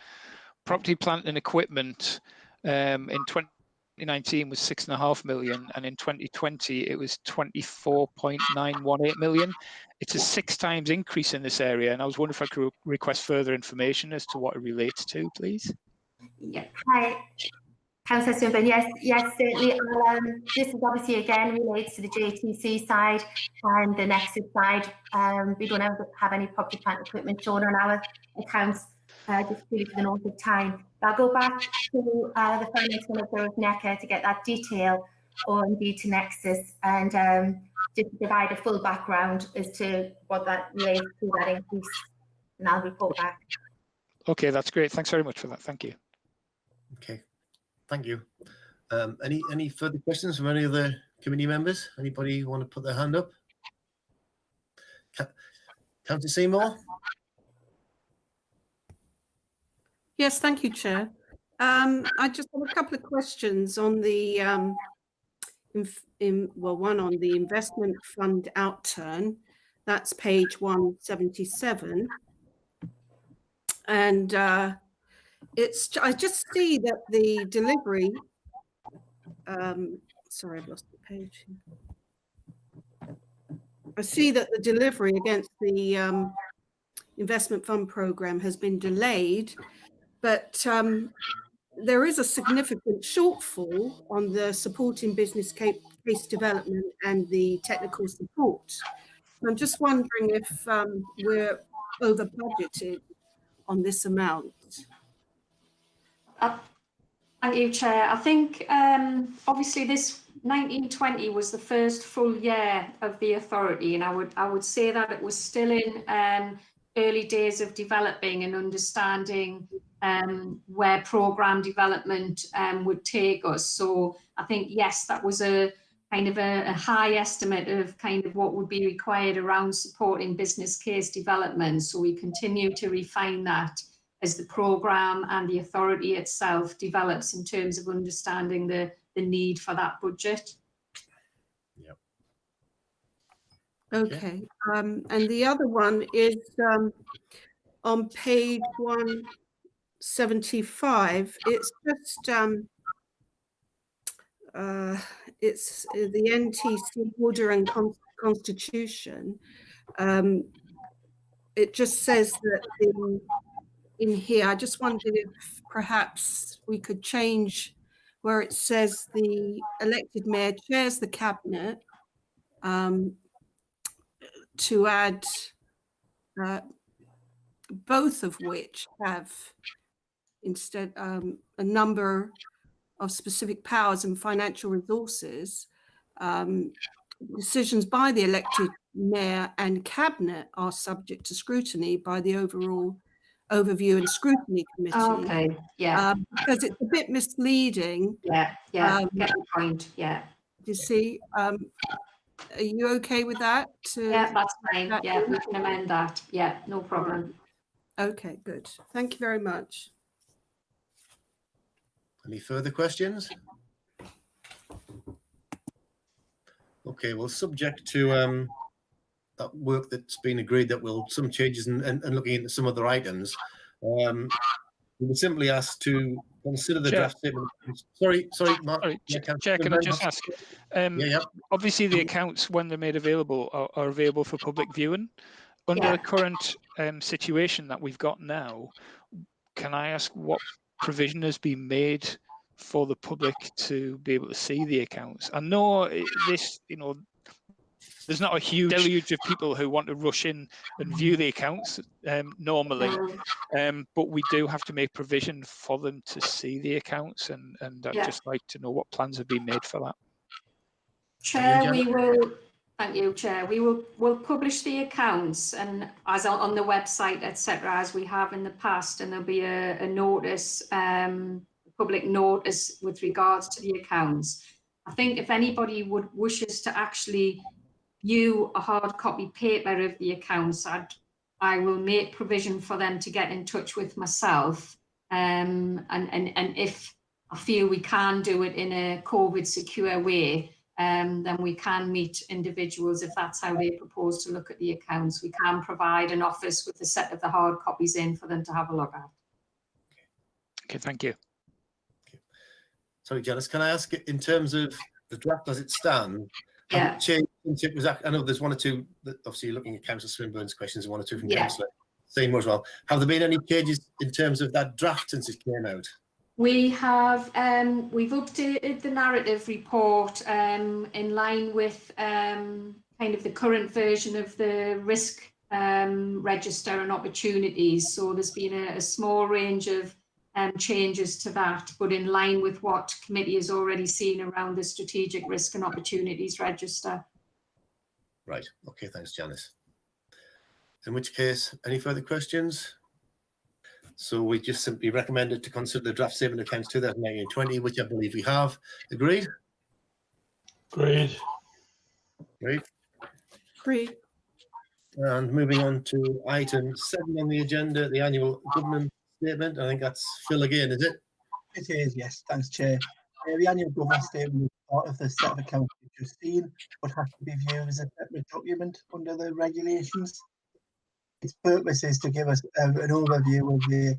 Property, plant and equipment in 2019 was 6.5 million, and in 2020 it was 24.918 million. It's a 6 times increase in this area, and I was wondering if I could request further information as to what it relates to, please. Yeah. Hi, Councillor Swinburne. Yes, certainly. This is obviously again relates to the JTC side and the Nexus side. We don't have any property, plant equipment shown on our accounts, just due to the north of time. I'll go back to the finance manager of NECA to get that detail, or indeed to Nexus, and just to provide a full background as to what that relates to, that increase, and I'll report back. Okay, that's great. Thanks very much for that. Thank you. Okay, thank you. Any further questions from any of the committee members? Anybody want to put their hand up? Councillor Seymour? Yes, thank you, Chair. I just have a couple of questions on the, one on the investment fund outturn. That's page 177. And I just see that the delivery, sorry, I've lost the page. I see that the delivery against the investment fund program has been delayed, but there is a significant shortfall on the supporting business case development and the technical support. I'm just wondering if we're over budgeted on this amount. Thank you, Chair. I think obviously this 1920 was the first full year of the authority, and I would say that it was still in early days of developing and understanding where programme development would take us. So I think, yes, that was a kind of a high estimate of kind of what would be required around supporting business case development. So we continue to refine that as the programme and the authority itself develops in terms of understanding the need for that budget. Yep. Okay. And the other one is on page 175. It's just it's the NTC order and constitution. It just says that in here, I just wondered if perhaps we could change where it says the elected mayor chairs the cabinet, to add both of which have instead a number of specific powers and financial resources. Decisions by the elected mayor and cabinet are subject to scrutiny by the overall overview and scrutiny committee. Okay, yeah. Because it's a bit misleading. Yeah, get the point, yeah. You see, are you okay with that? Yeah, that's fine. Yeah, we can amend that. Yeah, no problem. Okay, good. Thank you very much. Any further questions? Okay, well, subject to that work that's been agreed, that will some changes and looking into some other items, we were simply asked to consider the draft statement. Sorry, Mark. Sorry, Chair, can I just ask? Obviously, the accounts, when they're made available, are available for public viewing. Under the current situation that we've got now, can I ask what provision has been made for the public to be able to see the accounts? I know this, there's not a huge deluge of people who want to rush in and view the accounts normally, but we do have to make provision for them to see the accounts, and I'd just like to know what plans have been made for that. Chair, we will. Thank you, Chair. We'll publish the accounts and as on the website, etc., as we have in the past, and there'll be a notice, public notice with regards to the accounts. I think if anybody wishes to actually view a hard copy paper of the accounts, I will make provision for them to get in touch with myself, and if I feel we can do it in a COVID secure way, then we can meet individuals if that's how they propose to look at the accounts. We can provide an office with a set of the hard copies in for them to have a look at. Okay, thank you. Sorry, Janice, can I ask, in terms of the draft as it stands, Yeah. have it changed since it was, I know there's one or two, that obviously you're looking at Councillor Swinburne's questions, and one or two from Yeah. Councillor Seymour as well. Have there been any changes in terms of that draft since it came out? We have, we've updated the narrative report in line with kind of the current version of the risk register and opportunities. So there's been a small range of changes to that, but in line with what committee has already seen around the strategic risk and opportunities register. Right, okay, thanks, Janice. In which case, any further questions? So we just simply recommended to consider the draft statement of accounts 2019-20, which I believe we have. Agreed? Agreed. Great. Agreed. And moving on to item 7 on the agenda, the annual governance statement. I think that's Phil again, is it? It is, yes. Thanks, Chair. The annual governance statement is part of the set of accounts we've just seen, but has to be viewed as a separate document under the regulations. Its purpose is to give us an overview of the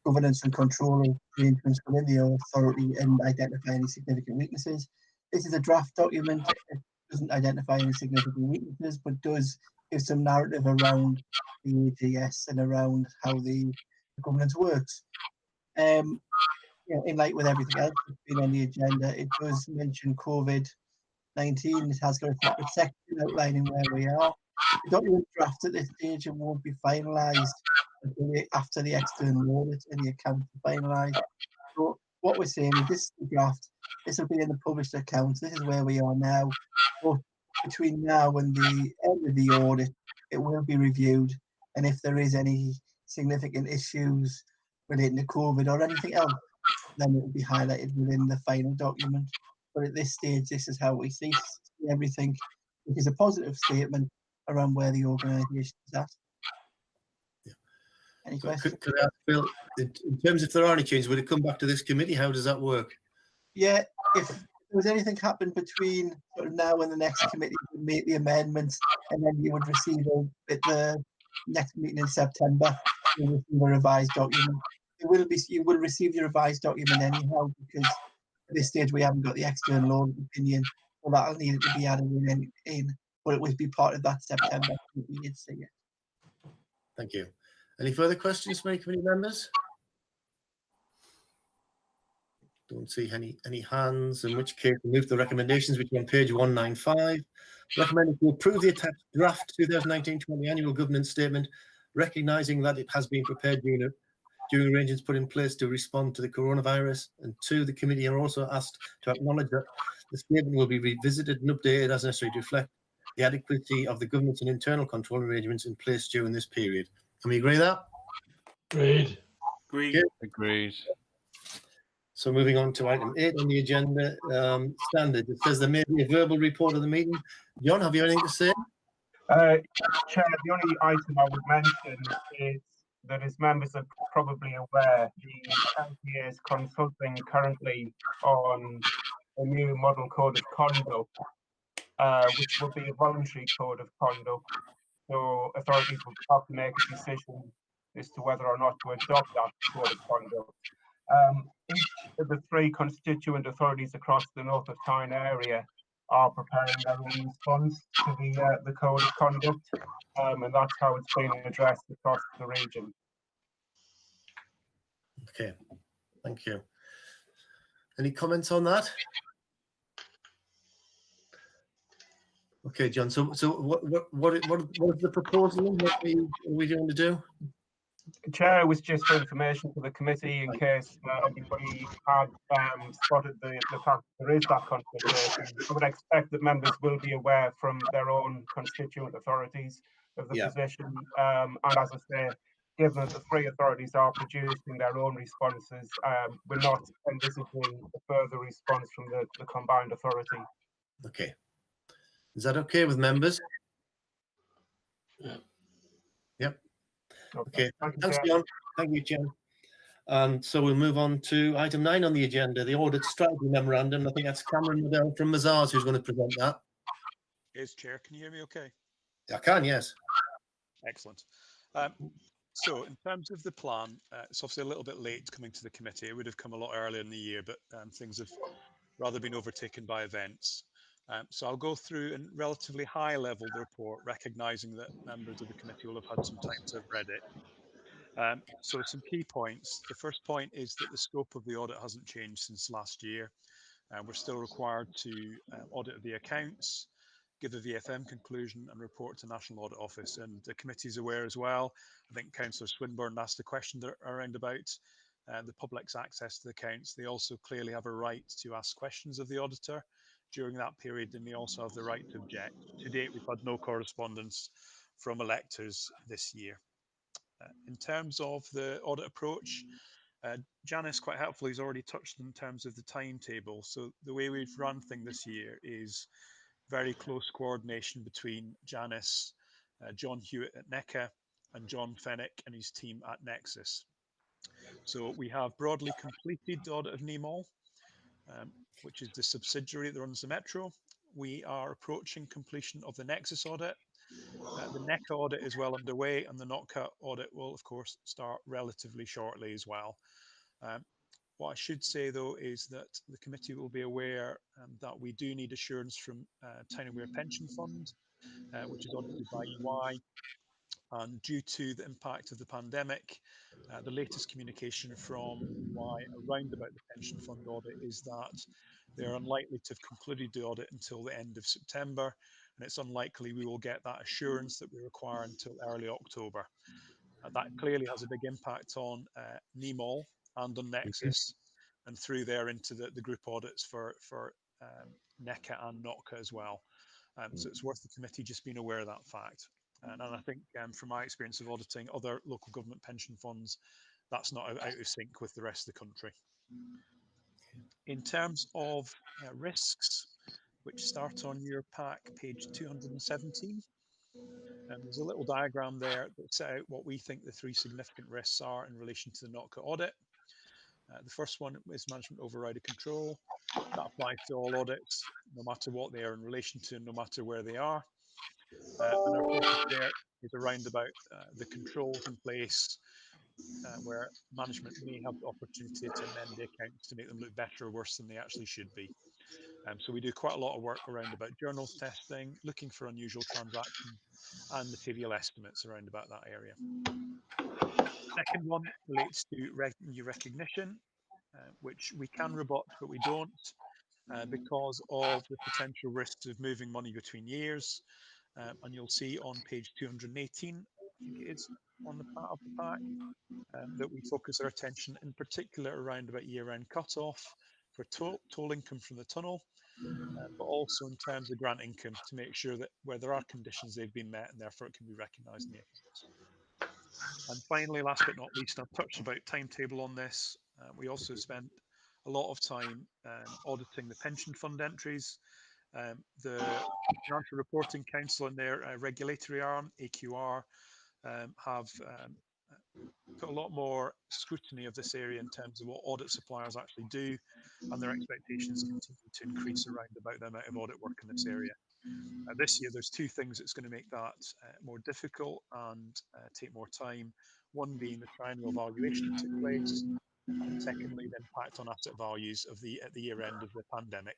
governance and control arrangements within the authority and identify any significant weaknesses. This is a draft document. It doesn't identify any significant weaknesses, but does give some narrative around the AGS and around how the governance works. In light with everything else that's been on the agenda, it does mention COVID-19. It has got a separate section outlining where we are. The document draft at this stage and won't be finalised until after the external audit and the accounts are finalised. So what we're saying is this is the draft. This will be in the published accounts. This is where we are now. But between now and the end of the audit, it will be reviewed. And if there is any significant issues relating to COVID or anything else, then it will be highlighted within the final document. But at this stage, this is how we see everything, which is a positive statement around where the organisation is at. Yeah. Any So questions? could I ask Phil, in terms if there are any changes, would it come back to this committee? How does that work? Yeah, if there was anything happen between sort of now and the next committee, would make the amendments, and then you would receive at the next meeting in September, you will receive a revised document. You will receive the revised document anyhow, because at this stage we haven't got the external audit opinion, so that'll need to be added in, but it would be part of that September committee. You'd see it. Thank you. Any further questions from any committee members? Don't see any hands, in which case we move to the recommendations, which are on page 195. Recommended to approve the attached draft 2019-20 annual governance statement, recognising that it has been prepared during arrangements put in place to respond to the coronavirus. And 2, the committee are also asked to acknowledge that the statement will be revisited and updated as necessary to reflect the adequacy of the governance and internal control arrangements in place during this period. Can we agree with that? Agreed. Agreed. Okay. Agreed. So moving on to item 8 on the agenda, standard. It says there may be a verbal report of the meeting. John, have you anything to say? Chair, the only item I would mention is that, as members are probably aware, the LPA is consulting currently on a new model code of conduct, which will be a voluntary code of conduct. So authorities will have to make a decision as to whether or not to adopt that code of conduct. Each of the 3 constituent authorities across the North of Tyne area are preparing their own response to the code of conduct, and that's how it's being addressed across the region. Okay, thank you. Any comments on that? Okay, John. So what is the proposal? What are we going to do? Chair, it was just for information for the committee in case anybody had spotted the fact there is that consultation. I would expect that members will be aware from their own constituent authorities of the position. And as I say, given that the 3 authorities are producing their own responses, we're not envisaging a further response from the combined authority. Okay. Is that okay with members? Yeah. Yep. Okay. Thank you, Thanks, Chair. John. Thank you, Jen. And so we'll move on to item 9 on the agenda, the audit strategy memorandum. I think that's Cameron Liddell from Mazars who's going to present that. Yes, Chair. Can you hear me okay? I can, yes. Excellent. So in terms of the plan, it's obviously a little bit late coming to the committee. It would have come a lot earlier in the year, but things have rather been overtaken by events. So I'll go through in relatively high level the report, recognising that members of the committee will have had some time to have read it. So some key points. The first point is that the scope of the audit hasn't changed since last year. We're still required to audit the accounts, give a VFM conclusion and report to National Audit Office. And the committee is aware as well. I think Councillor Swinburne asked a question around about the public's access to the accounts. They also clearly have a right to ask questions of the auditor during that period, and they also have the right to object. To date, we've had no correspondence from electors this year. In terms of the audit approach, Janice quite helpfully has already touched in terms of the timetable. So the way we've run things this year is very close coordination between Janice, John Hewitt at NECA, and John Fennick and his team at Nexus. So we have broadly completed the audit of NEMOL, which is the subsidiary that runs the Metro. We are approaching completion of the Nexus audit. The NECA audit is well underway, and the NOTCA audit will, of course, start relatively shortly as well. What I should say, though, is that the committee will be aware that we do need assurance from Town and Weir Pension Fund, which is audited by EY. And due to the impact of the pandemic, the latest communication from EY around about the pension fund audit is that they're unlikely to have concluded the audit until the end of September, and it's unlikely we will get that assurance that we require until early October. That clearly has a big impact on NEMOL and on Nexus, and through there into the group audits for NECA and NOTCA as well. So it's worth the committee just being aware of that fact. And I think from my experience of auditing other local government pension funds, that's not out of sync with the rest of the country. In terms of risks, which start on your pack, page 217, there's a little diagram there that set out what we think the 3 significant risks are in relation to the NOTCA audit. The first one is management override of control. That applies to all audits, no matter what they are in relation to, no matter where they are. And our focus there is around about the controls in place where management may have the opportunity to amend the accounts to make them look better or worse than they actually should be. So we do quite a lot of work around about journals testing, looking for unusual transactions, and material estimates around about that area. Second one relates to revenue recognition, which we can rebut, but we don't because of the potential risks of moving money between years. And you'll see on page 218, I think it is, on the part of the pack, that we focus our attention in particular around about year-end cut-off for toll income from the tunnel, but also in terms of grant income to make sure that where there are conditions, they've been met and therefore it can be recognised in the accounts. And finally, last but not least, I've touched about timetable on this. We also spent a lot of time auditing the pension fund entries. The Financial Reporting Council and their regulatory arm, AQR, have put a lot more scrutiny of this area in terms of what audit suppliers actually do, and their expectations continue to increase around about the amount of audit work in this area. This year, there's 2 things that's going to make that more difficult and take more time. One being the triennial valuation that took place, and secondly, the impact on asset values of at the year end of the pandemic.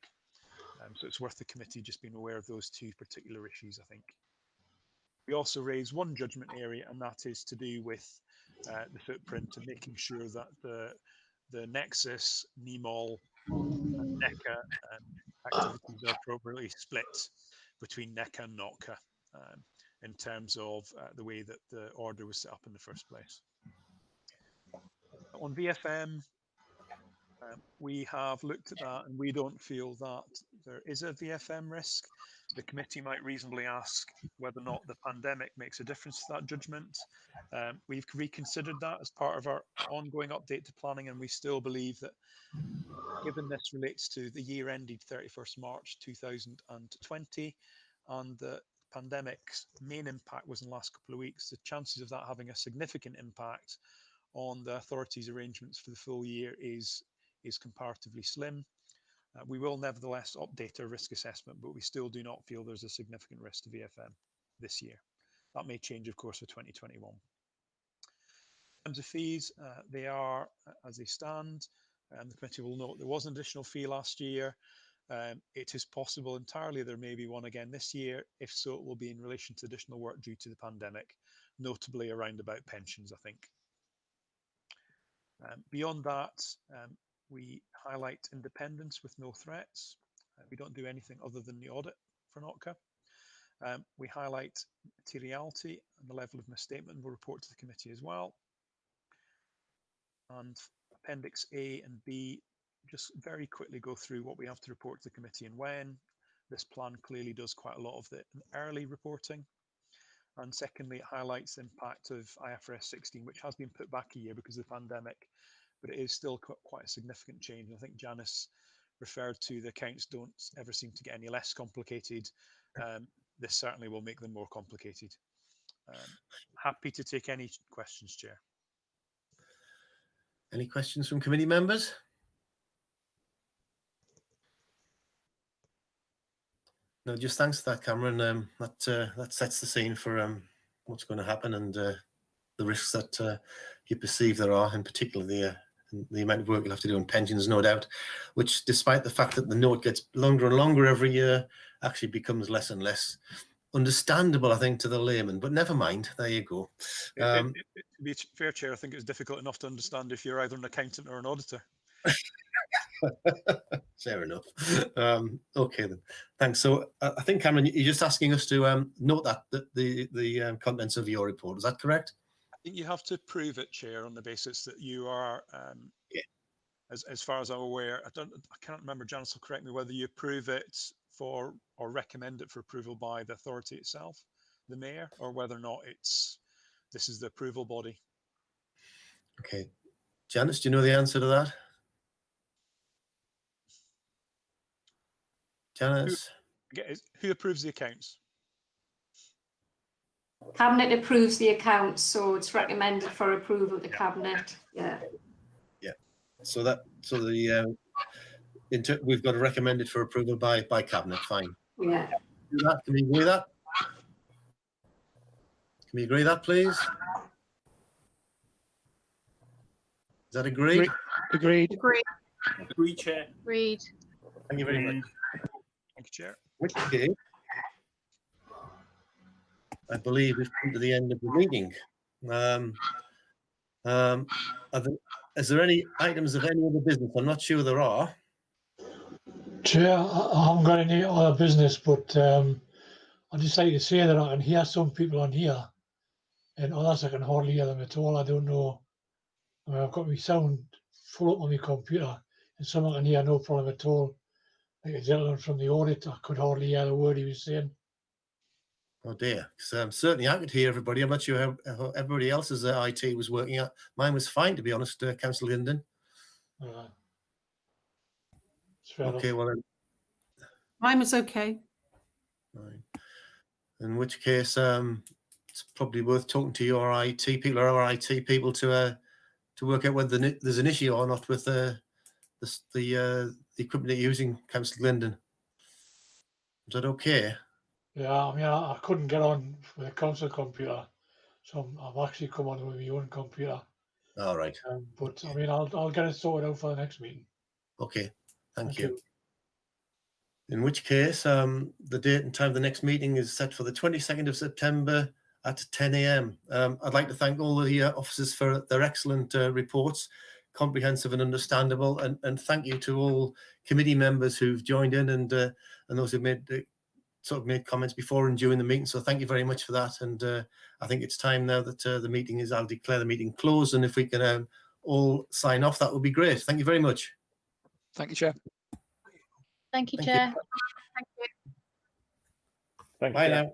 So it's worth the committee just being aware of those 2 particular issues, I think. We also raise one judgment area, and that is to do with the footprint and making sure that the Nexus, NEMOL, and NECA activities are appropriately split between NECA and NOTCA in terms of the way that the order was set up in the first place. On VFM, we have looked at that and we don't feel that there is a VFM risk. The committee might reasonably ask whether or not the pandemic makes a difference to that judgment. We've reconsidered that as part of our ongoing update to planning, and we still believe that given this relates to the year ended 31st March 2020 and the pandemic's main impact was in the last couple of weeks, the chances of that having a significant impact on the authority's arrangements for the full year is comparatively slim. We will nevertheless update our risk assessment, but we still do not feel there's a significant risk to VFM this year. That may change, of course, for 2021. In terms of fees, they are as they stand. The committee will note there was an additional fee last year. It is possible entirely there may be one again this year. If so, it will be in relation to additional work due to the pandemic, notably around about pensions, I think. Beyond that, we highlight independence with no threats. We don't do anything other than the audit for NOTCA. We highlight materiality and the level of misstatement we'll report to the committee as well. And Appendix A and B just very quickly go through what we have to report to the committee and when. This plan clearly does quite a lot of the early reporting. And secondly, it highlights the impact of IFRS 16, which has been put back a year because of the pandemic, but it is still quite a significant change. I think Janice referred to the accounts don't ever seem to get any less complicated. This certainly will make them more complicated. Happy to take any questions, Chair. Any questions from committee members? No, just thanks for that, Cameron. That sets the scene for what's going to happen and the risks that you perceive there are, in particular the amount of work you'll have to do on pensions, no doubt, which despite the fact that the note gets longer and longer every year, actually becomes less and less understandable, I think, to the layman. But never mind, there you go. To be fair, Chair, I think it's difficult enough to understand if you're either an accountant or an auditor. Fair enough. Okay then, thanks. So I think, Cameron, you're just asking us to note that the contents of your report. Is that correct? I think you have to prove it, Chair, on the basis that you are, as far as I'm aware, I can't remember, Janice will correct me, whether you approve it for or recommend it for approval by the authority itself, the mayor, or whether or not this is the approval body. Okay, Janice, do you know the answer to that? Janice? Who approves the accounts? Cabinet approves the accounts, so it's recommended for approval to Cabinet. Yeah. Yeah. So we've got to recommend it for approval by Cabinet. Fine. Yeah. Do that. Can we agree with that? Can we agree with that, please? Is that agreed? Agreed. Agreed. Agreed, Chair. Agreed. Thank you very much. Thank you, Chair. Okay. I believe we've come to the end of the meeting. Is there any items of any other business? I'm not sure there are. Chair, I haven't got any other business, but I'd just like to say that I can hear some people on here and others I can hardly hear them at all. I don't know. I mean, I've got my sound full up on my computer and some I can hear no problem at all. Like a gentleman from the Auditor, I could hardly hear the word he was saying. Oh dear, certainly I could hear everybody. I'm not sure how everybody else's IT was working out. Mine was fine, to be honest, Councillor Linden. Okay, well then. Mine was okay. Right. In which case, it's probably worth talking to your IT people or our IT people to work out whether there's an issue or not with the equipment that you're using, Councillor Linden. Is that okay? Yeah, I mean, I couldn't get on with a council computer, so I've actually come on with my own computer. All right. But I mean, I'll get it sorted out for the next meeting. Okay, thank you. In which case, the date and time of the next meeting is set for the 22nd of September at 10 a.m. I'd like to thank all the officers for their excellent reports, comprehensive and understandable, and thank you to all committee members who've joined in and those who've made comments before and during the meeting. So thank you very much for that. And I think it's time now that I'll declare the meeting closed. And if we can all sign off, that would be great. Thank you very much. Thank you, Chair. Thank you, Chair. Bye now.